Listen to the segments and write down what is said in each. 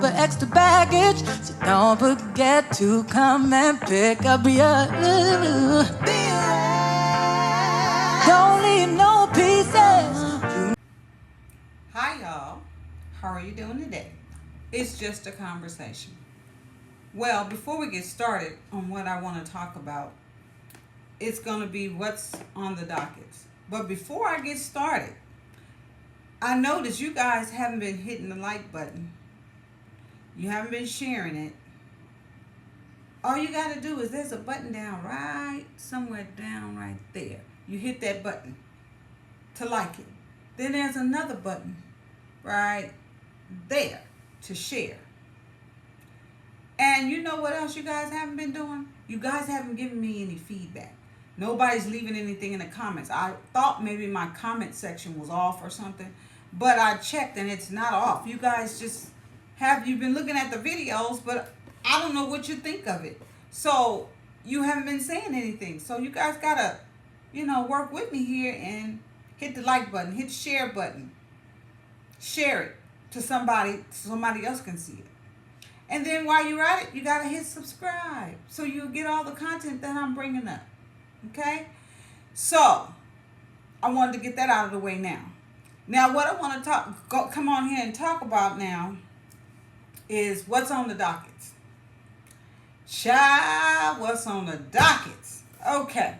for extra baggage, so don't forget to come and pick up your don't leave no pieces. Hi y'all, how are you doing today? It's just a conversation. Well, before we get started on what I want to talk about, it's going to be what's on the dockets. But before I get started, I noticed you guys haven't been hitting the like button. You haven't been sharing it. All you got to do is there's a button down right somewhere down right there. You hit that button to like it. Then there's another button right there to share. And you know what else you guys haven't been doing? You guys haven't given me any feedback. Nobody's leaving anything in the comments. I thought maybe my comment section was off or something, but I checked and it's not off. You guys just you've been looking at the videos, but I don't know what you think of it. So you haven't been saying anything. So you guys gotta, work with me here and hit the like button, hit the share button. Share it to somebody so somebody else can see it. And then while you're at it, you got to hit subscribe so you'll get all the content that I'm bringing up. Okay? So, I wanted to get that out of the way now. Now, what I want to come on here and talk about now is what's on the dockets. Child, what's on the dockets? Okay.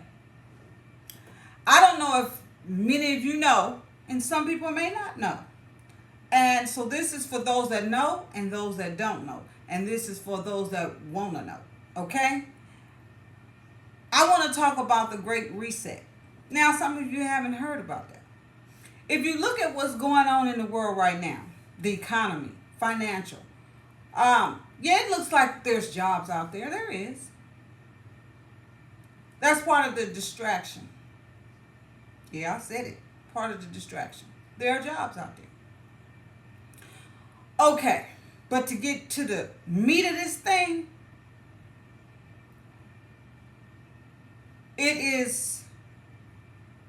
I don't know if many of you know, and some people may not know. And so this is for those that know and those that don't know. And this is for those that want to know. Okay? I want to talk about the Great Reset. Now, some of you haven't heard about that. If you look at what's going on in the world right now, the economy, financial, it looks like there's jobs out there. There is. That's part of the distraction. Yeah, I said it. Part of the distraction. There are jobs out there. Okay, but to get to the meat of this thing, it is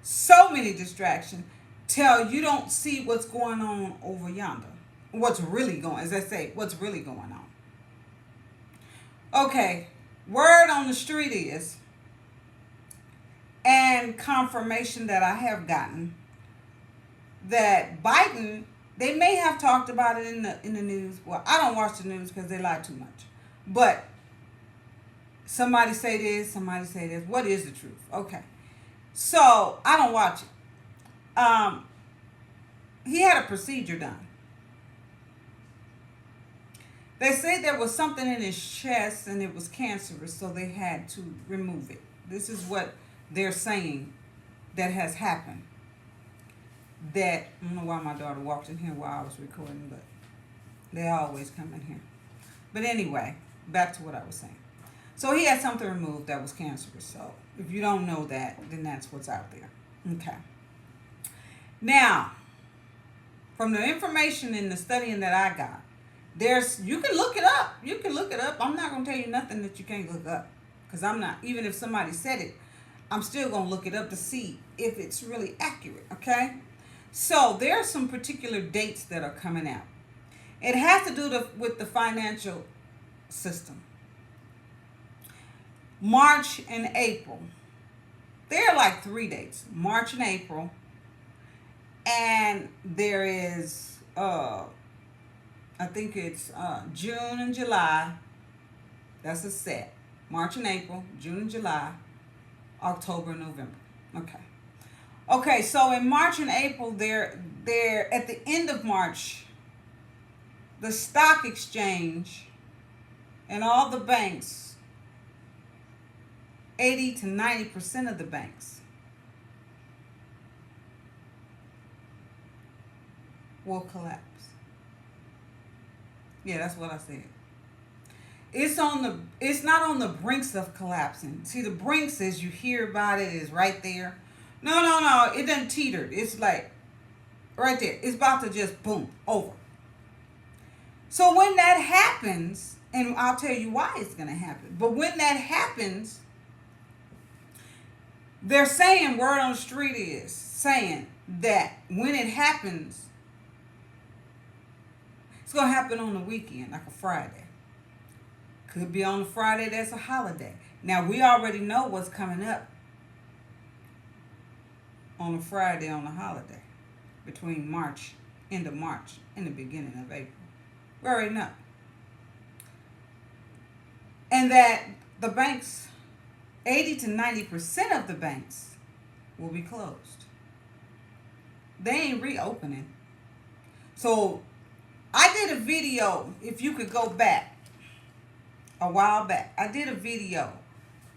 so many distractions till you don't see what's going on over yonder. What's really going, as I say, what's really going on. Okay, word on the street is, and confirmation that I have gotten, that Biden, they may have talked about it in the news. Well, I don't watch the news because they lie too much. But somebody say this, somebody say this. What is the truth? Okay. So I don't watch it. He had a procedure done. They say there was something in his chest and it was cancerous, so they had to remove it. This is what they're saying that has happened. That, I don't know why my daughter walked in here while I was recording, but they always come in here. But anyway, back to what I was saying. So he had something removed that was cancerous. So if you don't know that, then that's what's out there. Okay. Now, from the information in the studying that I got, you can look it up. You can look it up. I'm not going to tell you nothing that you can't look up. Because I'm not, even if somebody said it, I'm still going to look it up to see if it's really accurate. Okay? So there are some particular dates that are coming out. It has to do with the financial system. March and April. There are like 3 dates. March and April. And there is, I think it's June and July. That's a set. March and April, June and July, October and November. Okay. Okay, so in March and April, they're at the end of March, the stock exchange and all the banks, 80 to 90% of the banks will collapse. Yeah, that's what I said. It's not on the brinks of collapsing. See, the brinks, as you hear about it, is right there. No. It doesn't teeter. It's like right there. It's about to just boom, over. So when that happens, and I'll tell you why it's going to happen. But when that happens, they're saying, word on the street is saying that when it happens, It's going to happen on the weekend, like a Friday. Could be on a Friday that's a holiday. Now, we already know what's coming up on a Friday on a holiday between March, end of March, and the beginning of April. We already know. And that the banks, 80 to 90% of the banks will be closed. They ain't reopening. So I did a video, if you could go back, a while back. I did a video,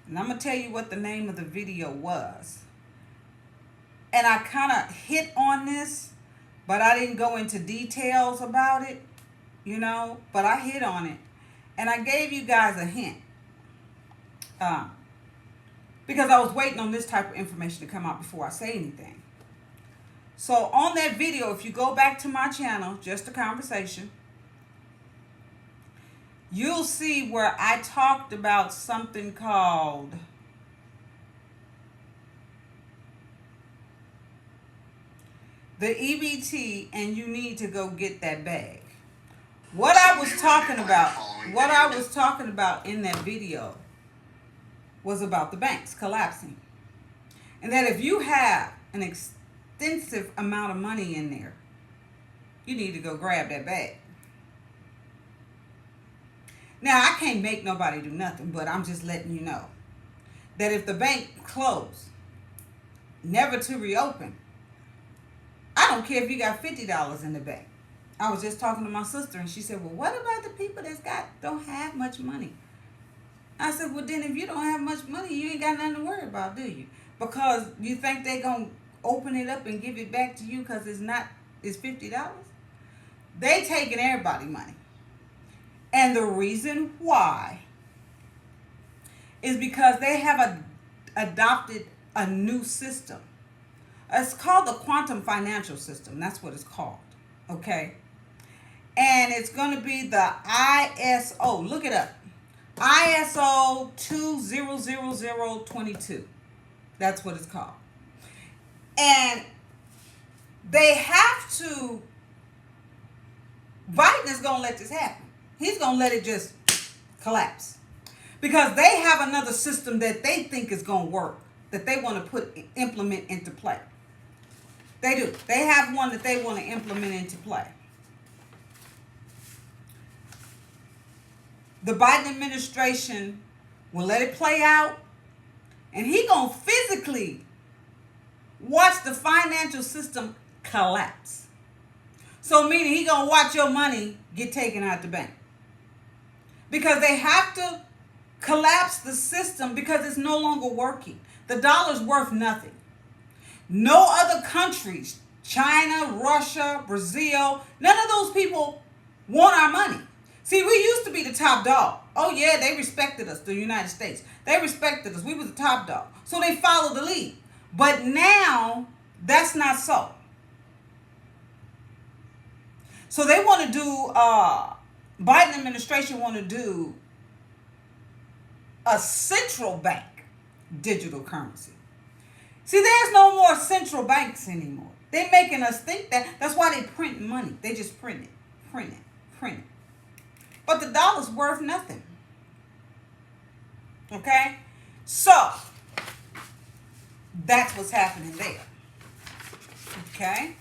and I'm going to tell you what the name of the video was. And I kind of hit on this, but I didn't go into details about it, but I hit on it. And I gave you guys a hint. Because I was waiting on this type of information to come out before I say anything. So on that video, if you go back to my channel, Just a Conversation, you'll see where I talked about something called the EBT, and you need to go get that bag. What I was talking about in that video was about the banks collapsing. And that if you have an extensive amount of money in there, you need to go grab that bag. Now, I can't make nobody do nothing, but I'm just letting you know that if the bank closed, never to reopen, I don't care if you got $50 in the bank. I was just talking to my sister, and she said, well, what about the people don't have much money? I said, well, then if you don't have much money, you ain't got nothing to worry about, do you? Because you think they're going to open it up and give it back to you because it's $50? They taking everybody's money. And the reason why is because they have adopted a new system. It's called the quantum financial system. That's what it's called. Okay? And it's going to be the ISO. Look it up. ISO 2000022. That's what it's called. And they have to, Biden is going to let this happen. He's going to let it just collapse. Because they have another system that they think is going to work, that they want to implement into play. They do. They have one that they want to implement into play. The Biden administration will let it play out, and he going to physically watch the financial system collapse. So meaning he going to watch your money get taken out the bank. Because they have to collapse the system because it's no longer working. The dollar's worth nothing. No other countries, China, Russia, Brazil, none of those people want our money. See, we used to be the top dog. Oh, yeah, they respected us, the United States. They respected us. We was the top dog. So they followed the lead. But now, that's not so. So they want to do, Biden administration want to do a central bank digital currency. See, there's no more central banks anymore. They're making us think that. That's why they print money. They just print it. But the dollar's worth nothing. Okay? So, that's what's happening there. Okay?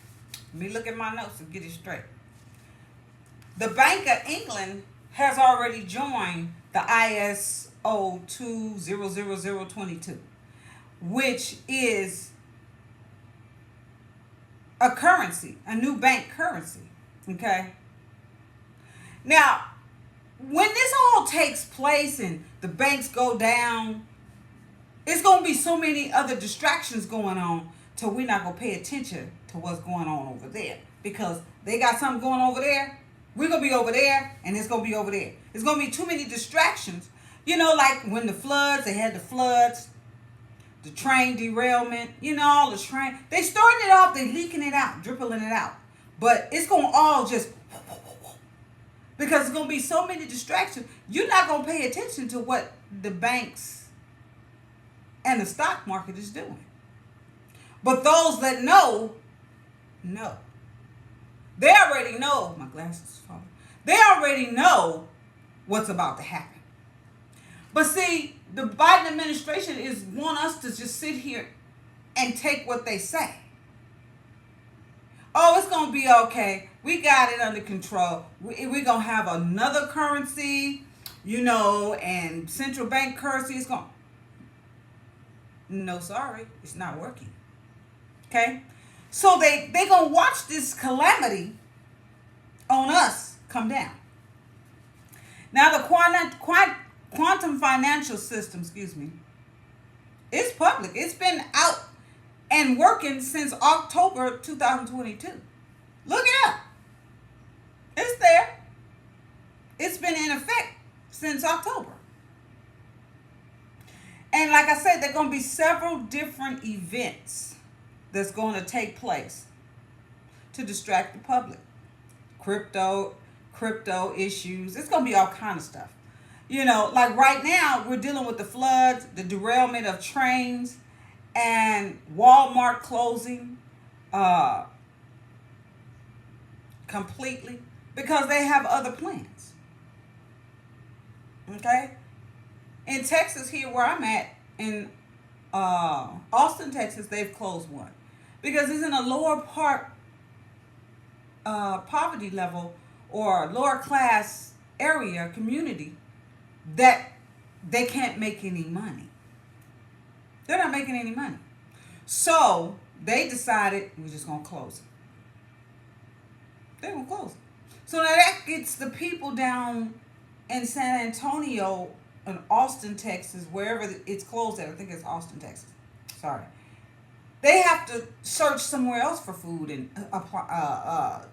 Let me look at my notes and get it straight. The Bank of England has already joined the ISO 2000022, which is a currency, a new bank currency. Okay? Now, when this all takes place and the banks go down, it's going to be so many other distractions going on till we're not going to pay attention to what's going on over there. Because they got something going over there, we're going to be over there, and it's going to be over there. It's going to be too many distractions. You know, like when the floods, they had the floods, the train derailment, all the train. They starting it off, they leaking it out, dribbling it out. But it's going to all just, because it's going to be so many distractions, you're not going to pay attention to what the banks and the stock market is doing. But those that know. They already know. My glasses are falling. They already know what's about to happen. But see, the Biden administration is want us to just sit here and take what they say. Oh, it's going to be okay. We got it under control. We're going to have another currency, and central bank currency is going. No, sorry. It's not working. Okay? So they going to watch this calamity on us come down. Now, the quantum financial system, it's public. It's been out and working since October 2022. Look it up. It's there. It's been in effect since October. And like I said, there are going to be several different events that's going to take place to distract the public. Crypto issues. It's going to be all kind of stuff. Like right now, we're dealing with the floods, the derailment of trains, and Walmart closing completely because they have other plans. Okay? In Texas, here where I'm at, in Austin, Texas, they've closed one because it's in a lower part poverty level or lower class area, community, that they can't make any money. They're not making any money. So they decided we're just going to close it. They're going to close it. So now that gets the people down in San Antonio and Austin, Texas, wherever it's closed at. I think it's Austin, Texas. Sorry. They have to search somewhere else for food and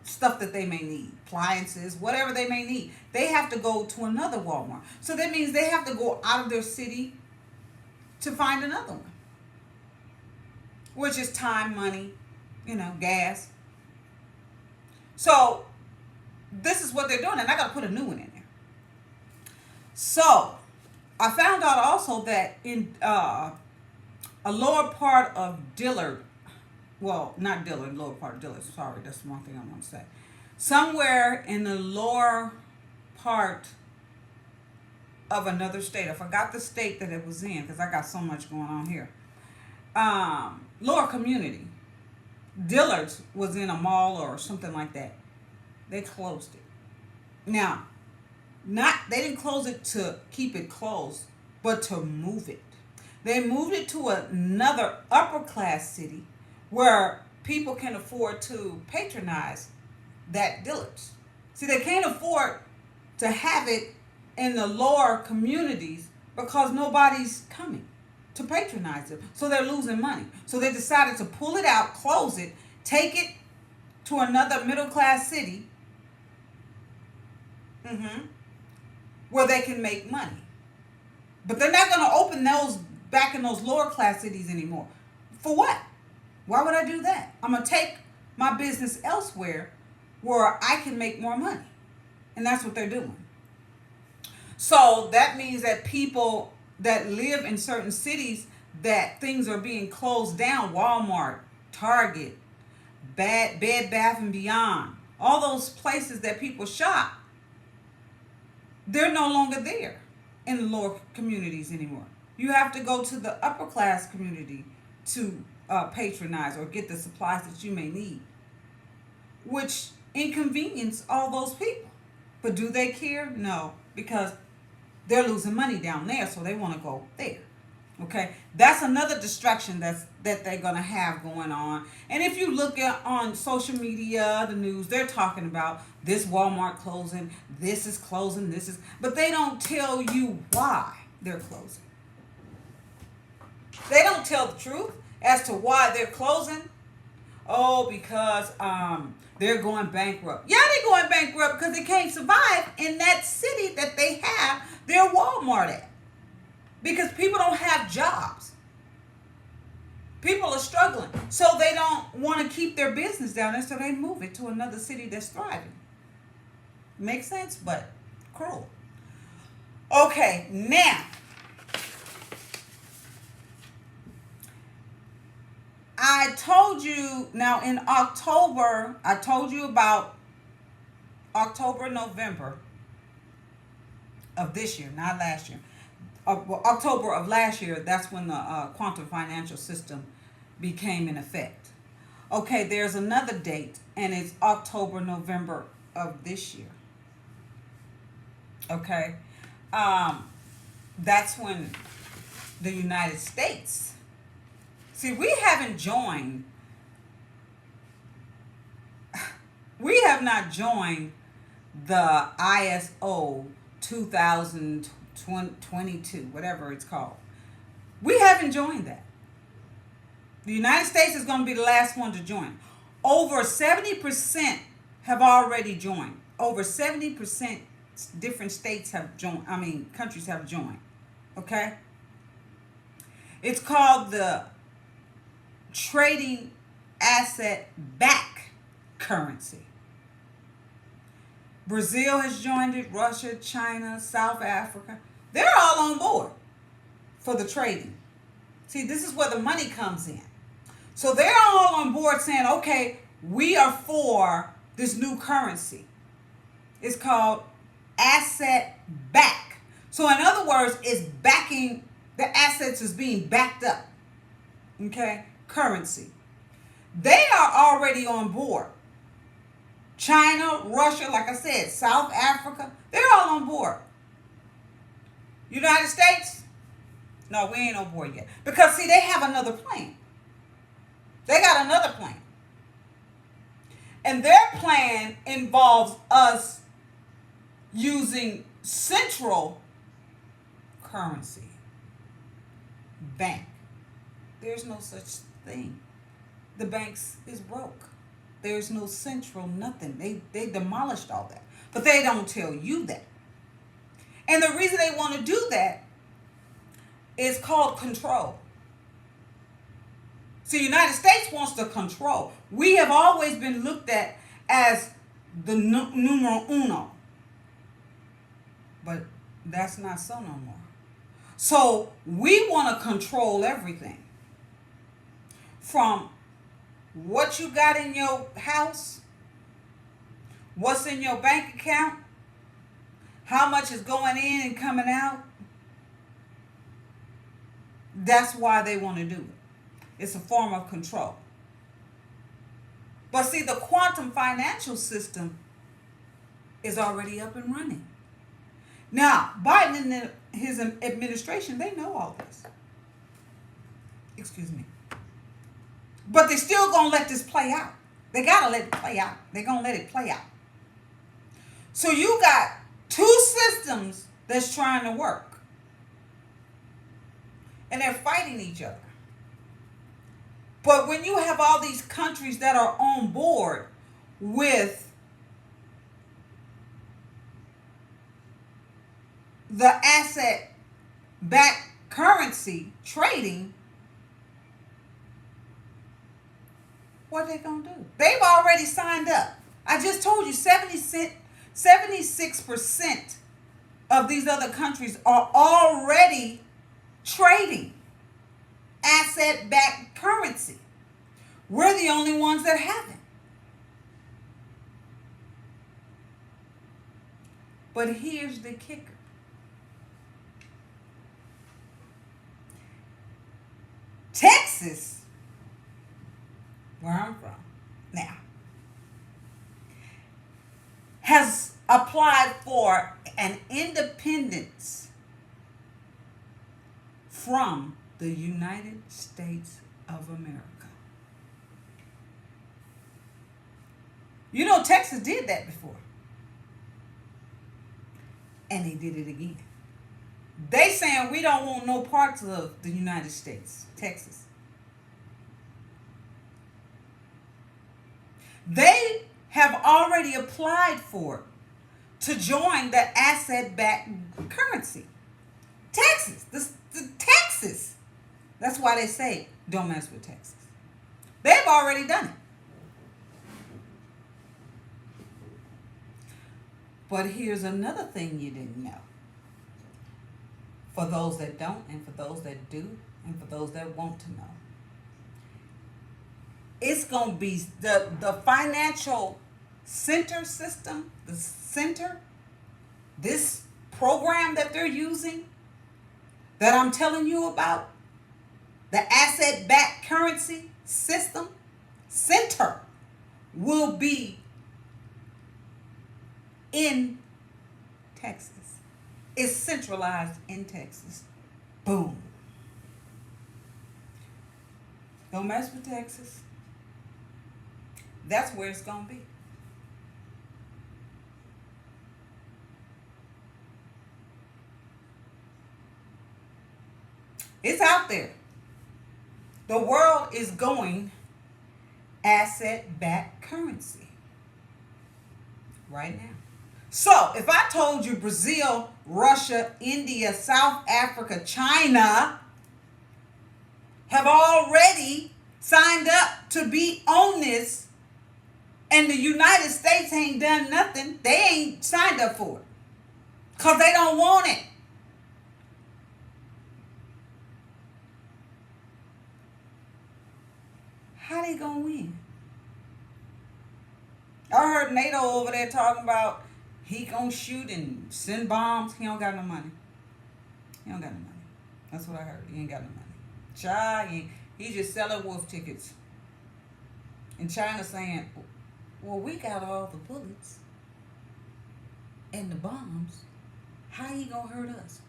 stuff that they may need, appliances, whatever they may need. They have to go to another Walmart. So that means they have to go out of their city to find another one, which is time, money, gas. So this is what they're doing, and I got to put a new one in there. So I found out also that in a lower part of Dillard, well, not Dillard, lower part of Dillard, sorry, that's one thing I want to say. Somewhere in the lower part of another state, I forgot the state that it was in because I got so much going on here. Lower community. Dillard's was in a mall or something like that. They closed it. Now, they didn't close it to keep it closed, but to move it. They moved it to another upper class city where people can afford to patronize that Dillard's. See, they can't afford to have it in the lower communities because nobody's coming to patronize them. So they're losing money. So they decided to pull it out, close it, take it to another middle class city where they can make money. But they're not going to open those back in those lower class cities anymore. For what? Why would I do that? I'm going to take my business elsewhere where I can make more money. And that's what they're doing. So that means that people that live in certain cities that things are being closed down, Walmart, Target, Bed Bath and Beyond, all those places that people shop, they're no longer there in the lower communities anymore. You have to go to the upper class community to patronize or get the supplies that you may need, which inconvenience all those people. But do they care? No, because they're losing money down there, so they want to go there. Okay, that's another distraction that they're going to have going on. And if you look at on social media, the news, they're talking about this Walmart closing, this is closing, but they don't tell you why they're closing. They don't tell the truth as to why they're closing. Oh, because they're going bankrupt. Yeah, they're going bankrupt because they can't survive in that city that they have their Walmart at. Because people don't have jobs. People are struggling. So they don't want to keep their business down there, so they move it to another city that's thriving. Makes sense, but cruel. Okay, now, I told you, now in October, I told you about October, November of this year, not last year. Well, October of last year, that's when the quantum financial system became in effect. Okay, there's another date, and it's October, November of this year. Okay, that's when the United States. See, we haven't joined. We have not joined the ISO 2022, whatever it's called. We haven't joined that. The United States is going to be the last one to join. Over 70% have already joined. Over 70% different states have joined. I mean, countries have joined. Okay? It's called the trading asset back currency. Brazil has joined it, Russia, China, South Africa. They're all on board for the trading. See, this is where the money comes in. So they're all on board saying, okay, we are for this new currency. It's called asset back. So in other words, it's backing, the assets is being backed up. Okay? Currency. They are already on board. China, Russia, like I said, South Africa, they're all on board. United States? No, we ain't on board yet. Because, see, they have another plan. They got another plan. And their plan involves us using central currency. Bank. There's no such thing. The banks is broke. There's no central nothing. They demolished all that. But they don't tell you that. And the reason they want to do that is called control. See, the United States wants to control. We have always been looked at as the numero uno. But that's not so no more. So we want to control everything. From what you got in your house, what's in your bank account, how much is going in and coming out. That's why they want to do it. It's a form of control. But see, the quantum financial system is already up and running. Now, Biden and his administration, they know all this. Excuse me. But they're still going to let this play out. They got to let it play out. They're going to let it play out. So you got two systems that's trying to work. And they're fighting each other. But when you have all these countries that are on board with the asset-backed currency trading, what are they going to do? They've already signed up. I just told you 76% of these other countries are already trading asset-backed currency. We're the only ones that haven't. But here's the kicker. Texas, where I'm from now, has applied for an independence from the United States of America. You know, Texas did that before. And they did it again. They saying we don't want no parts of the United States, Texas. They have already applied for it to join the asset-backed currency. Texas, the Texas. That's why they say don't mess with Texas. They've already done it. But here's another thing you didn't know. For those that don't, and for those that do, and for those that want to know. It's going to be the financial center system, the center, this program that they're using that I'm telling you about, the asset-backed currency system, center, will be in Texas. It's centralized in Texas. Boom. Don't mess with Texas. That's where it's going to be. It's out there. The world is going asset-backed currency right now. So, if I told you Brazil, Russia, India, South Africa, China have already signed up to be on this, and the United States ain't done nothing, they ain't signed up for it because they don't want it. How they gonna win? I heard NATO over there talking about he gonna shoot and send bombs. He don't got no money. He don't got no money. That's what I heard. He ain't got no money. China, he's just selling wolf tickets. And China saying, well, we got all the bullets and the bombs. How he gonna hurt us?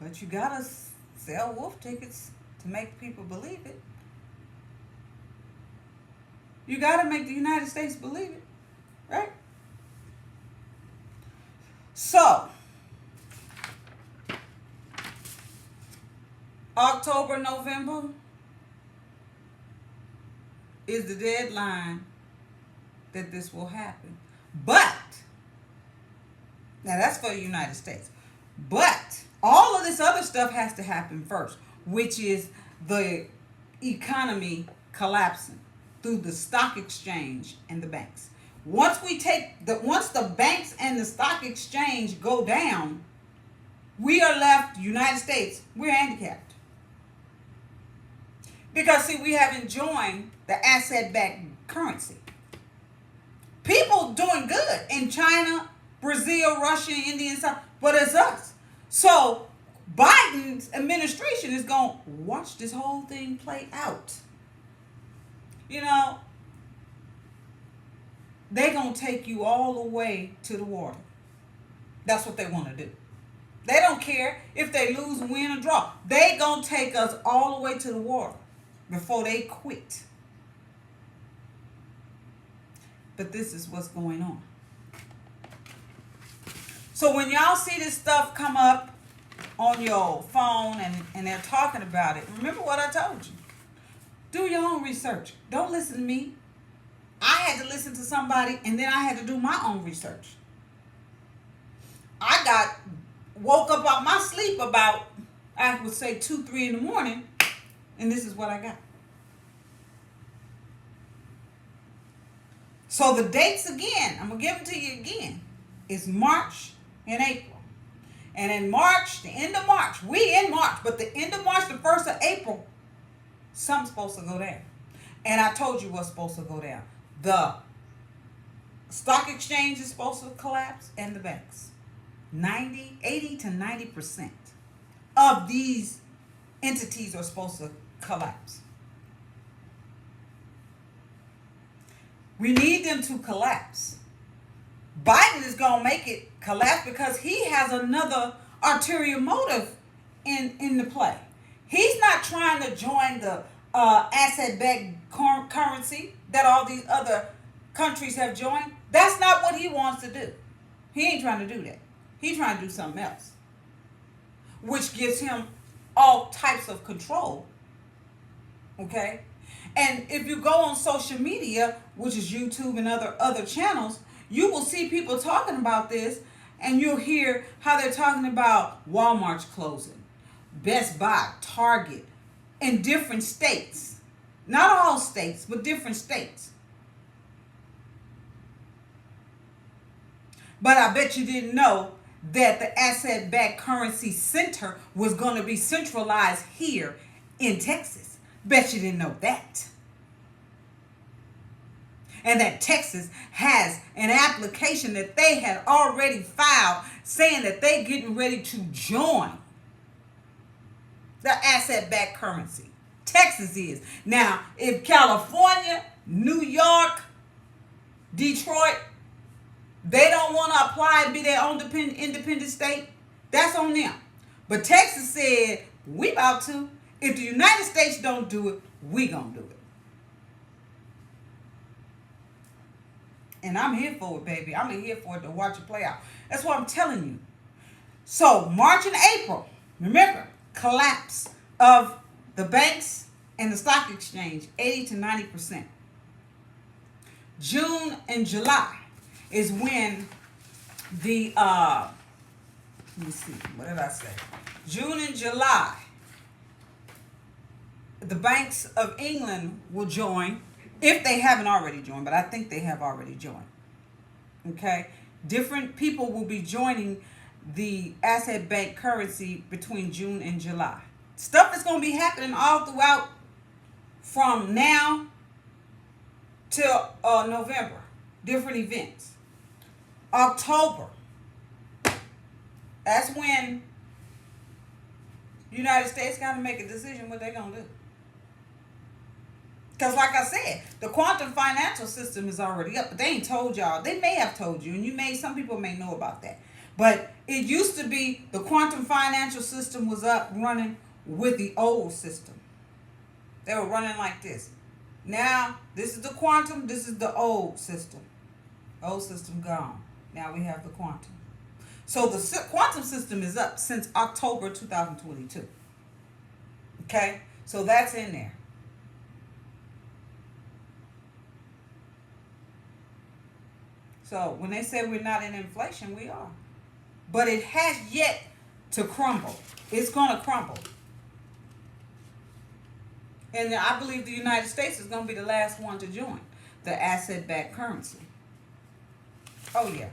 But you gotta sell wolf tickets to make people believe it. You got to make the United States believe it, right? So, October, November is the deadline that this will happen. But, now that's for the United States. But, all of this other stuff has to happen first, which is the economy collapsing through the stock exchange and the banks. Once the banks and the stock exchange go down, we are left, United States, we're handicapped. Because see, we haven't joined the asset-backed currency. People doing good in China, Brazil, Russia, India, and stuff, but it's us. So Biden's administration is going to watch this whole thing play out. You know, they're going to take you all the way to the water. That's what they want to do. They don't care if they lose, win, or draw. They're going to take us all the way to the water before they quit. But this is what's going on. So when y'all see this stuff come up on your phone and they're talking about it, remember what I told you. Do your own research. Don't listen to me. I had to listen to somebody and then I had to do my own research. I woke up out my sleep about, I would say 2, 3 in the morning, and this is what I got. So the dates again, I'm going to give them to you again. It's March and April. And in March, the end of March, we in March, but the end of March, the 1st of April, something's supposed to go down. And I told you what's supposed to go down. The stock exchange is supposed to collapse and the banks. 80 to 90% of these entities are supposed to collapse. We need them to collapse. Biden is going to make it collapse because he has another ulterior motive in the play. He's not trying to join the asset-backed currency that all these other countries have joined. That's not what he wants to do. He ain't trying to do that. He's trying to do something else, which gives him all types of control. Okay? And if you go on social media, which is YouTube and other channels, you will see people talking about this, and you'll hear how they're talking about Walmart's closing, Best Buy, Target, in different states. Not all states, but different states. But I bet you didn't know that the asset-backed currency center was going to be centralized here in Texas. Bet you didn't know that. and that Texas has an application that they had already filed saying that they getting ready to join the asset-backed currency. Texas is. Now, if California, New York, Detroit, they don't want to apply and be their own independent state, that's on them. But Texas said, we about to. If the United States don't do it, we gonna do it. And I'm here for it, baby. I'm here for it to watch it play out. That's what I'm telling you. So, March and April, remember, collapse of the banks and the stock exchange, 80 to 90%. June and July is when the, let me see, what did I say? June and July, the banks of England will join, if they haven't already joined, but I think they have already joined. Okay? Different people will be joining the asset-backed currency between June and July. Stuff is going to be happening all throughout from now till November. Different events. October. That's when the United States got to make a decision what they're going to do. Because like I said, the quantum financial system is already up, but they ain't told y'all. They may have told you, and some people may know about that. But it used to be the quantum financial system was up running with the old system. They were running like this. Now, this is the quantum, this is the old system. Old system gone. Now we have the quantum. So the quantum system is up since October 2022. Okay? So that's in there. So when they say we're not in inflation, we are. But it has yet to crumble. It's going to crumble. And I believe the United States is going to be the last one to join the asset-backed currency. Oh, yeah.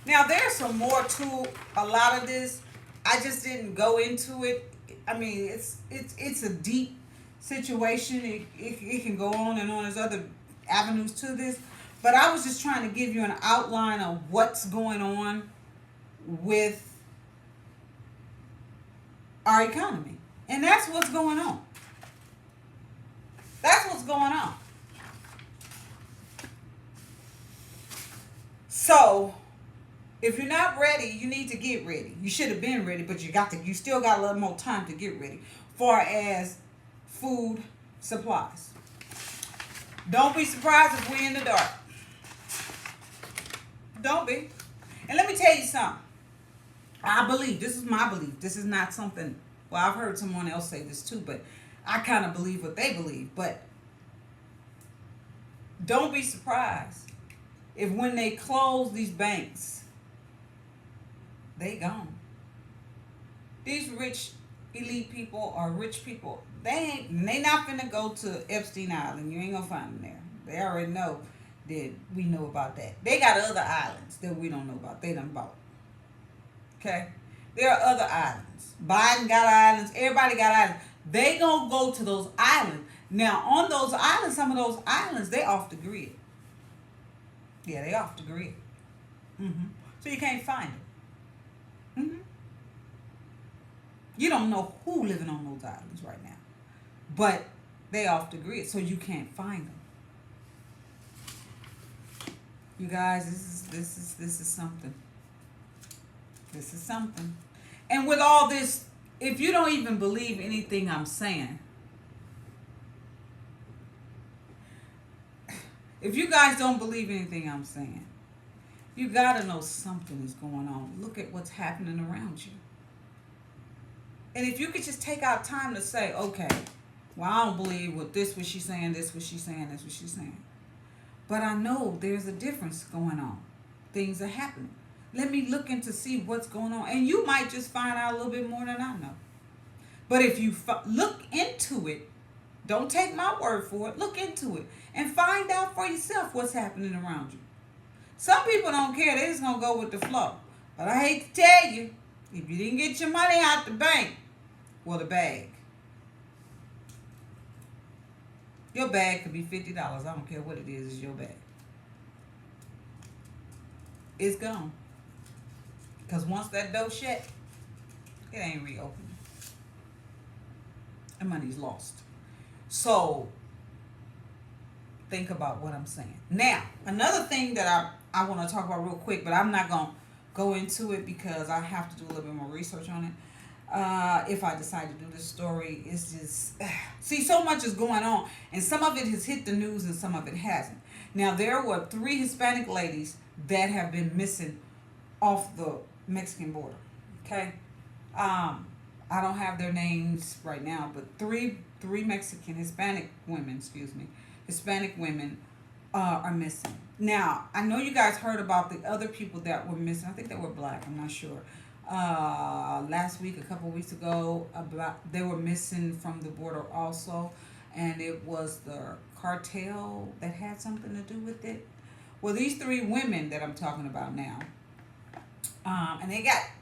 Now, there's some more to a lot of this. I just didn't go into it. I mean, it's a deep situation. It can go on and on. There's other avenues to this. But I was just trying to give you an outline of what's going on with our economy. And that's what's going on. That's what's going on. So, if you're not ready, you need to get ready. You should have been ready, but you still got a little more time to get ready. Far as food supplies. Don't be surprised if we're in the dark. Don't be. And let me tell you something. I believe, this is my belief. This is not something, well, I've heard someone else say this too, but I kind of believe what they believe. But don't be surprised if when they close these banks, they gone. These rich elite people or rich people, they not finna go to Epstein Island. You ain't gonna find them there. They already know that we know about that. They got other islands that we don't know about. They done bought. Okay? There are other islands. Biden got islands. Everybody got islands. They gonna go to those islands. Now, on those islands, some of those islands, they off the grid. Yeah, they off the grid. So you can't find them. You don't know who living on those islands right now. But they off the grid, so you can't find them. You guys, this is something. This is something. And with all this, if you don't even believe anything I'm saying, if you guys don't believe anything I'm saying, you gotta know something is going on. Look at what's happening around you. And if you could just take out time to say, okay, well, I don't believe what she's saying, this what she's saying, this what she's saying. But I know there's a difference going on. Things are happening. Let me look into see what's going on. And you might just find out a little bit more than I know. But if you look into it, don't take my word for it. Look into it and find out for yourself what's happening around you. Some people don't care. They're just going to go with the flow. But I hate to tell you, if you didn't get your money out the bank, well, the bag. Your bag could be $50. I don't care what it is. It's your bag. it's gone. Because once that door shut, it ain't reopening. And money's lost. So think about what I'm saying. Now, another thing that I want to talk about real quick, but I'm not going to go into it because I have to do a little bit more research on it. If I decide to do this story, it's just see, so much is going on, and some of it has hit the news and some of it hasn't. Now, there were 3 Hispanic ladies that have been missing off the Mexican border. Okay, I don't have their names right now, but three Hispanic women are missing. Now, I know you guys heard about the other people that were missing. I think they were black. I'm not sure. Last week, a couple weeks ago, they were missing from the border also, and it was the cartel that had something to do with it. Well, these 3 women that I'm talking about now, and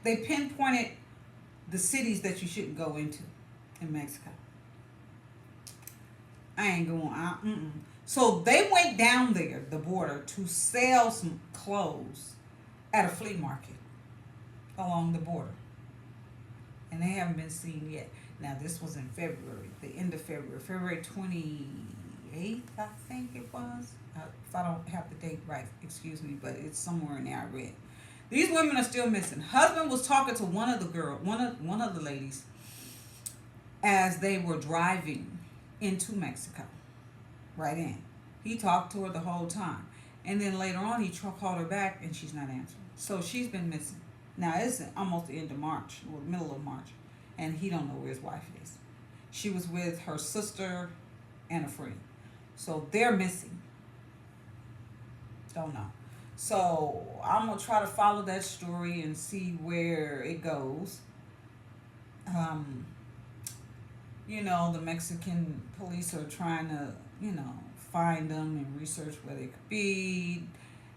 they pinpointed the cities that you shouldn't go into in Mexico. I ain't going. So they went down there, the border, to sell some clothes at a flea market along the border. And they haven't been seen yet. Now, this was in February, the end of February, February 28th, I think it was. If I don't have the date right, excuse me, but it's somewhere in there I read. These women are still missing. Husband was talking to one of the ladies as they were driving into Mexico. Right in. He talked to her the whole time. And then later on, he called her back and she's not answering. So she's been missing. Now, it's almost the end of March, or middle of March, and he don't know where his wife is. She was with her sister and a friend. So they're missing. Don't know. So I'm going to try to follow that story and see where it goes. The Mexican police are trying to, find them and research where they could be.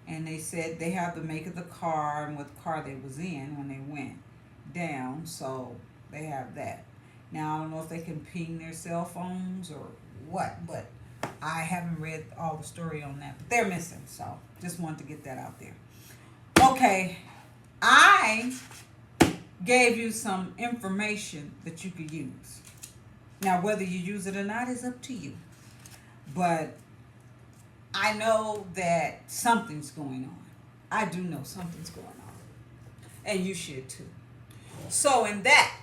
And they said they have the make of the car and what car they was in when they went down. So they have that. Now, I don't know if they can ping their cell phones or what, but I haven't read all the story on that. But they're missing, so just wanted to get that out there. Okay, I gave you some information that you could use. Now, whether you use it or not is up to you. But I know that something's going on. I do know something's going on. And you should too. So in that,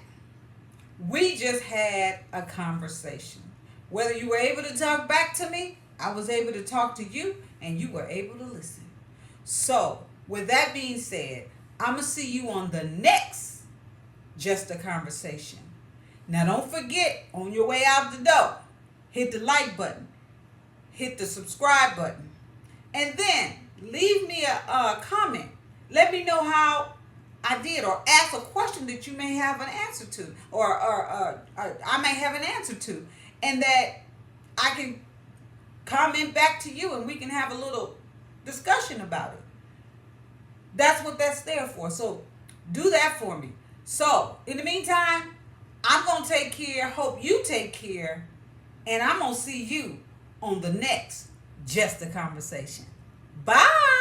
we just had a conversation. Whether you were able to talk back to me, I was able to talk to you, and you were able to listen. So, with that being said, I'm going to see you on the next Just a Conversation. Now, don't forget, on your way out the door, hit the like button, hit the subscribe button, and then leave me a comment. Let me know how I did, or ask a question that you may have an answer to, or I may have an answer to, and that I can comment back to you and we can have a little discussion about it. That's what that's there for. So do that for me. So in the meantime, I'm going to take care. Hope you take care. And I'm going to see you on the next Just a Conversation. Bye.